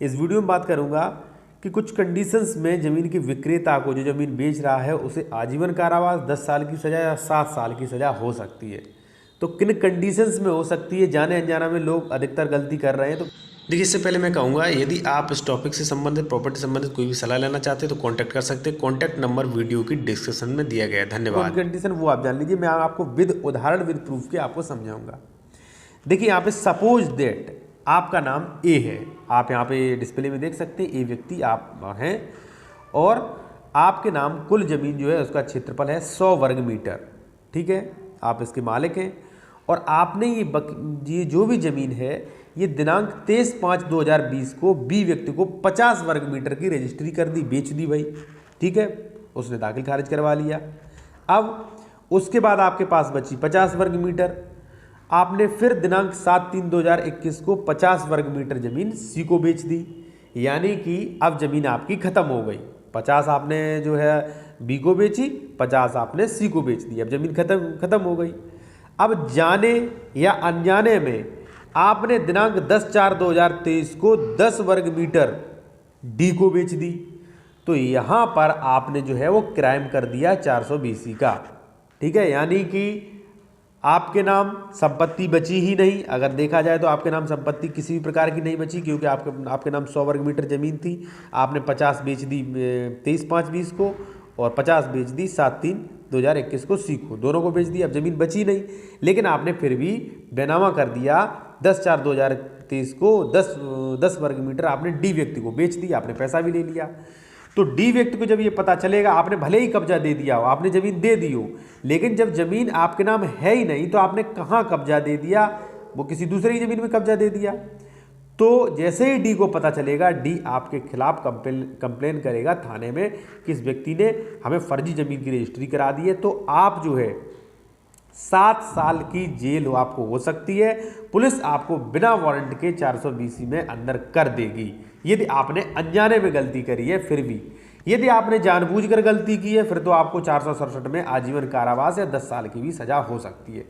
इस वीडियो में बात करूंगा कि कुछ कंडीशंस में ज़मीन के विक्रेता को, जो ज़मीन बेच रहा है, उसे आजीवन कारावास, 10 साल की सज़ा या 7 साल की सज़ा हो सकती है। तो किन कंडीशंस में हो सकती है, जाने अनजाना में लोग अधिकतर गलती कर रहे हैं। तो देखिए, इससे पहले मैं कहूँगा, यदि आप इस टॉपिक से संबंधित, प्रॉपर्टी संबंधित कोई भी सलाह लेना चाहते हैं तो कॉन्टैक्ट कर सकते हैं। कॉन्टैक्ट नंबर वीडियो की डिस्क्रिप्शन में दिया गया है। धन्यवाद। कंडीशन वो आप जान लीजिए, मैं आपको विद उदाहरण, विद प्रूफ के आपको समझाऊंगा। देखिए, यहाँ पे सपोज दैट आपका नाम ए है, आप यहाँ पे डिस्प्ले में देख सकते हैं, ए व्यक्ति आप हैं, और आपके नाम कुल ज़मीन जो है उसका क्षेत्रफल है 100 वर्ग मीटर। ठीक है, आप इसके मालिक हैं, और आपने ये जो भी ज़मीन है, ये दिनांक 23/5/2020 को बी व्यक्ति को 50 वर्ग मीटर की रजिस्ट्री कर दी, बेच दी भाई। ठीक है, उसने दाखिल खारिज करवा लिया। अब उसके बाद आपके पास बची 50 वर्ग मीटर। आपने फिर दिनांक 7/3/2021 को 50 वर्ग मीटर ज़मीन सी को बेच दी, यानी कि अब ज़मीन आपकी ख़त्म हो गई। 50 आपने जो है बी को बेची, 50 आपने सी को बेच दी, अब ज़मीन ख़त्म हो गई। अब जाने या अनजाने में आपने दिनांक 10/4/2023 को 10 वर्ग मीटर डी को बेच दी, तो यहाँ पर आपने जो है वो क्राइम कर दिया 420 का। ठीक है, यानी कि आपके नाम संपत्ति बची ही नहीं। अगर देखा जाए तो आपके नाम संपत्ति किसी भी प्रकार की नहीं बची, क्योंकि आपके नाम 100 वर्ग मीटर ज़मीन थी। आपने 50 बेच दी 23/5/20 को, और 50 बेच दी 7/3/2021 को सी को, दोनों को बेच दी। अब ज़मीन बची नहीं, लेकिन आपने फिर भी बेनामा कर दिया 10/4/2023 को 10 वर्ग मीटर आपने डी व्यक्ति को बेच दी, आपने पैसा भी ले लिया। तो डी व्यक्ति को जब ये पता चलेगा, आपने भले ही कब्जा दे दिया हो, आपने ज़मीन दे दी हो, लेकिन जब ज़मीन आपके नाम है ही नहीं, तो आपने कहाँ कब्जा दे दिया, वो किसी दूसरे की ज़मीन में कब्जा दे दिया। तो जैसे ही डी को पता चलेगा, डी आपके खिलाफ कंप्लेन करेगा थाने में कि इस व्यक्ति ने हमें फर्जी ज़मीन की रजिस्ट्री करा दी है। तो आप जो है 7 साल की जेल आपको हो सकती है। पुलिस आपको बिना वारंट के 420 में अंदर कर देगी, यदि आपने अनजाने में गलती करी है। फिर भी यदि आपने जानबूझकर गलती की है, फिर तो आपको 467 में आजीवन कारावास या 10 साल की भी सजा हो सकती है।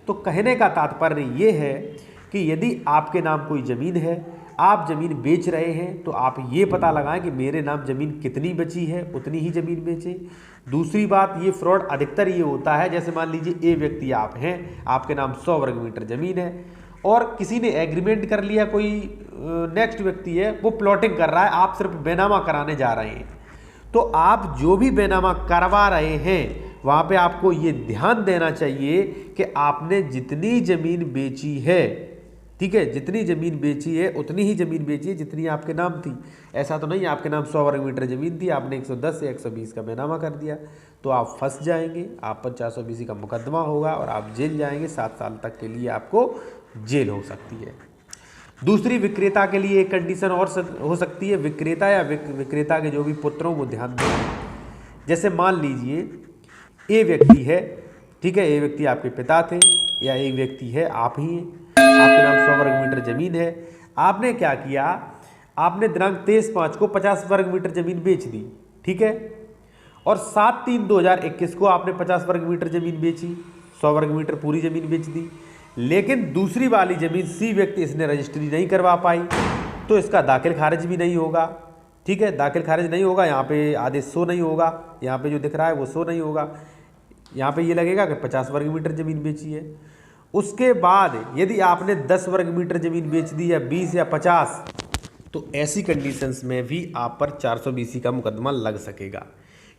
तो कहने का तात्पर्य ये है कि यदि आपके नाम कोई ज़मीन है, आप ज़मीन बेच रहे हैं, तो आप ये पता लगाएं कि मेरे नाम ज़मीन कितनी बची है, उतनी ही ज़मीन बेचें। दूसरी बात, ये फ्रॉड अधिकतर ये होता है, जैसे मान लीजिए ए व्यक्ति आप हैं, आपके नाम 100 वर्ग मीटर ज़मीन है, और किसी ने एग्रीमेंट कर लिया, कोई नेक्स्ट व्यक्ति है वो प्लॉटिंग कर रहा है, आप सिर्फ बेनामा कराने जा रहे हैं। तो आप जो भी बेनामा करवा रहे हैं, वहाँ पे आपको ये ध्यान देना चाहिए कि आपने जितनी ज़मीन बेची है, ठीक है, जितनी ज़मीन बेची है उतनी ही ज़मीन बेची है जितनी आपके नाम थी। ऐसा तो नहीं आपके नाम 100 वर्ग मीटर ज़मीन थी, आपने 110 या 120 का बेनामा कर दिया, तो आप फंस जाएंगे। आप पर 420 का मुकदमा होगा और आप जेल जाएंगे। 7 साल तक के लिए आपको जेल हो सकती है। दूसरी, विक्रेता के लिए एक कंडीशन और हो सकती है। विक्रेता या विक्रेता के जो भी पुत्रों को ध्यान दें। जैसे मान लीजिए ए व्यक्ति है, ठीक है, ए व्यक्ति आपके पिता थे, या एक व्यक्ति है आप ही हैं, आपके नाम 100 वर्ग मीटर ज़मीन है। आपने क्या किया, आपने दिनांक 23/5 को 50 वर्ग मीटर ज़मीन बेच दी, ठीक है, और 7/3/2021 को आपने 50 वर्ग मीटर ज़मीन बेची, 100 वर्ग मीटर पूरी ज़मीन बेच दी। लेकिन दूसरी वाली ज़मीन सी व्यक्ति इसने रजिस्ट्री नहीं करवा पाई, तो इसका दाखिल खारिज भी नहीं होगा। ठीक है, दाखिल खारिज नहीं होगा, यहाँ पे आदेश शो नहीं होगा, यहाँ पे जो दिख रहा है वो शो नहीं होगा। यहाँ पे ये लगेगा कि 50 वर्ग मीटर ज़मीन बेची है। उसके बाद यदि आपने 10 वर्ग मीटर ज़मीन बेच दी, या 20 या 50, तो ऐसी कंडीशंस में भी आप पर 420 का मुकदमा लग सकेगा।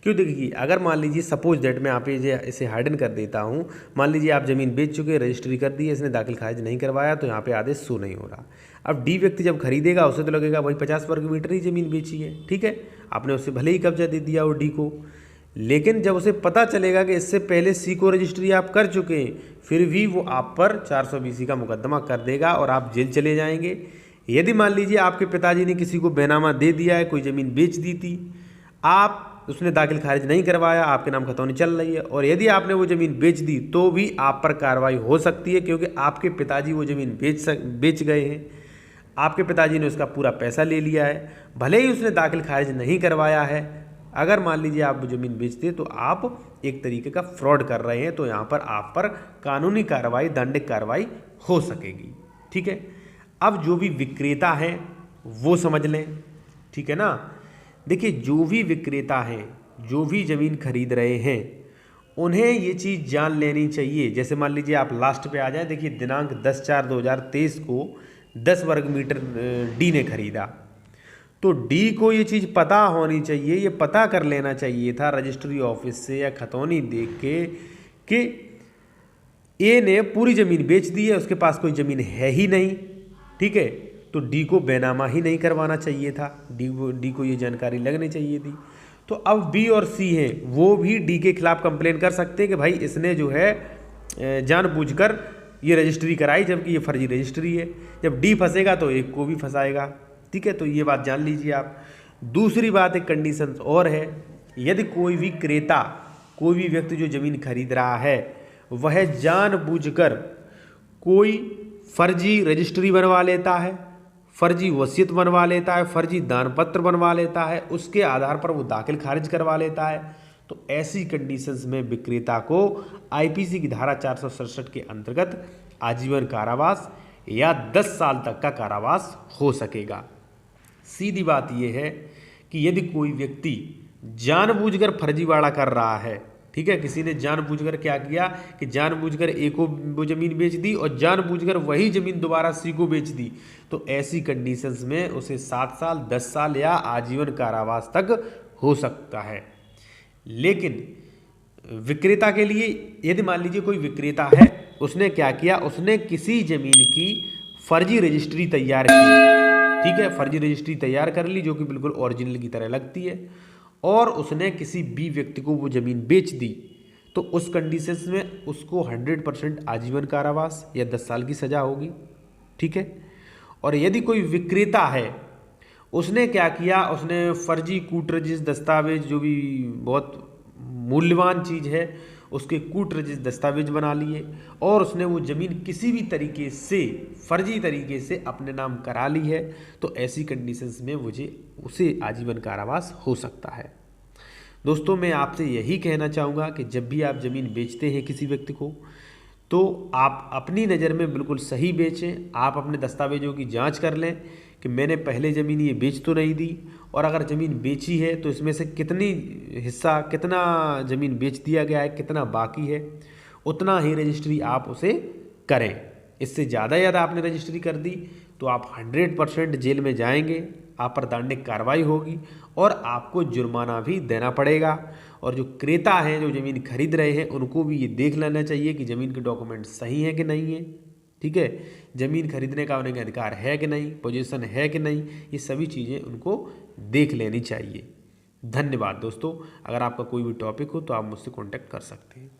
क्यों? देखिए, अगर मान लीजिए सपोज दैट मैं आप इसे हाइडन कर देता हूँ, मान लीजिए आप ज़मीन बेच चुके, रजिस्ट्री कर दी है, इसने दाखिल खारिज नहीं करवाया, तो यहाँ पे आदेश शो नहीं हो रहा। अब डी व्यक्ति जब खरीदेगा, उसे तो लगेगा भाई 50 वर्ग मीटर ही ज़मीन बेची है, ठीक है, आपने उससे भले ही कब्जा दे दिया वो डी को, लेकिन जब उसे पता चलेगा कि इससे पहले सी को रजिस्ट्री आप कर चुके हैं, फिर भी वो आप पर 420 का मुकदमा कर देगा और आप जेल चले जाएंगे। यदि मान लीजिए आपके पिताजी ने किसी को बेनामा दे दिया है, कोई ज़मीन बेच दी थी, उसने दाखिल खारिज नहीं करवाया, आपके नाम खतौनी चल रही है, और यदि आपने वो ज़मीन बेच दी, तो भी आप पर कार्रवाई हो सकती है, क्योंकि आपके पिताजी वो ज़मीन बेच गए हैं, आपके पिताजी ने उसका पूरा पैसा ले लिया है, भले ही उसने दाखिल खारिज नहीं करवाया है। अगर मान लीजिए आप वो ज़मीन बेचते तो आप एक तरीके का फ्रॉड कर रहे हैं, तो यहाँ पर आप पर कानूनी कार्रवाई, दंडिक कार्रवाई हो सकेगी। ठीक है, अब जो भी विक्रेता हैं वो समझ लें, ठीक है ना। देखिए जो भी विक्रेता हैं, जो भी ज़मीन खरीद रहे हैं, उन्हें ये चीज़ जान लेनी चाहिए। जैसे मान लीजिए आप लास्ट पे आ जाए, देखिए दिनांक 10/4/2023 को 10 वर्ग मीटर डी ने खरीदा, तो डी को ये चीज़ पता होनी चाहिए, ये पता कर लेना चाहिए था रजिस्ट्री ऑफिस से या खतौनी देख के कि ए ने पूरी ज़मीन बेच दी है, उसके पास कोई ज़मीन है ही नहीं, ठीक है, तो डी को बेनामा ही नहीं करवाना चाहिए था, डी को ये जानकारी लगनी चाहिए थी। तो अब बी और सी हैं, वो भी डी के खिलाफ कंप्लेन कर सकते हैं कि भाई इसने जो है जानबूझकर ये रजिस्ट्री कराई, जबकि ये फर्जी रजिस्ट्री है। जब डी फंसेगा तो एक को भी फंसाएगा, ठीक है, तो ये बात जान लीजिए आप। दूसरी बात एक कंडीशन और है, यदि कोई भी क्रेता, कोई भी व्यक्ति जो ज़मीन खरीद रहा है, वह जानबूझकर कोई फर्जी रजिस्ट्री बनवा लेता है, फर्जी वसीयत बनवा लेता है, फर्जी दानपत्र बनवा लेता है, उसके आधार पर वो दाखिल खारिज करवा लेता है, तो ऐसी कंडीशंस में विक्रेता को आईपीसी की धारा 467 के अंतर्गत आजीवन कारावास या 10 साल तक का कारावास हो सकेगा। सीधी बात यह है कि यदि कोई व्यक्ति जानबूझकर फर्जीवाड़ा कर रहा है, ठीक है, किसी ने जानबूझकर क्या किया कि जानबूझकर ए को वो ज़मीन बेच दी और जानबूझकर वही ज़मीन दोबारा सी को बेच दी, तो ऐसी कंडीशंस में उसे 7 साल, 10 साल या आजीवन कारावास तक हो सकता है। लेकिन विक्रेता के लिए, यदि मान लीजिए कोई विक्रेता है, उसने क्या किया, उसने किसी ज़मीन की फर्जी रजिस्ट्री तैयार की, ठीक है, फर्जी रजिस्ट्री तैयार कर ली जो कि बिल्कुल ओरिजिनल की तरह लगती है, और उसने किसी बी व्यक्ति को वो ज़मीन बेच दी, तो उस कंडीशंस में उसको 100% आजीवन कारावास या 10 साल की सज़ा होगी, ठीक है। और यदि कोई विक्रेता है, उसने क्या किया, उसने फर्जी कूट रजिस्टर दस्तावेज, जो भी बहुत मूल्यवान चीज़ है, उसके कूट रजिस्टर दस्तावेज बना लिए और उसने वो ज़मीन किसी भी तरीके से, फर्जी तरीके से अपने नाम करा ली है, तो ऐसी कंडीशंस में उसे आजीवन कारावास हो सकता है। दोस्तों मैं आपसे यही कहना चाहूँगा कि जब भी आप ज़मीन बेचते हैं किसी व्यक्ति को, तो आप अपनी नज़र में बिल्कुल सही बेचें। आप अपने दस्तावेजों की जांच कर लें कि मैंने पहले ज़मीन ये बेच तो नहीं दी, और अगर ज़मीन बेची है तो इसमें से कितना ज़मीन बेच दिया गया है, कितना बाकी है, उतना ही रजिस्ट्री आप उसे करें। इससे ज़्यादा आपने रजिस्ट्री कर दी तो आप 100% जेल में जाएंगे, आप पर दंडिक कार्रवाई होगी और आपको जुर्माना भी देना पड़ेगा। और जो क्रेता हैं, जो ज़मीन खरीद रहे हैं, उनको भी ये देख लेना चाहिए कि ज़मीन के डॉक्यूमेंट सही हैं कि नहीं है, ठीक है, ज़मीन खरीदने का उन्हें अधिकार है कि नहीं, पोजीशन है कि नहीं, ये सभी चीज़ें उनको देख लेनी चाहिए। धन्यवाद दोस्तों। अगर आपका कोई भी टॉपिक हो तो आप मुझसे कॉन्टैक्ट कर सकते हैं।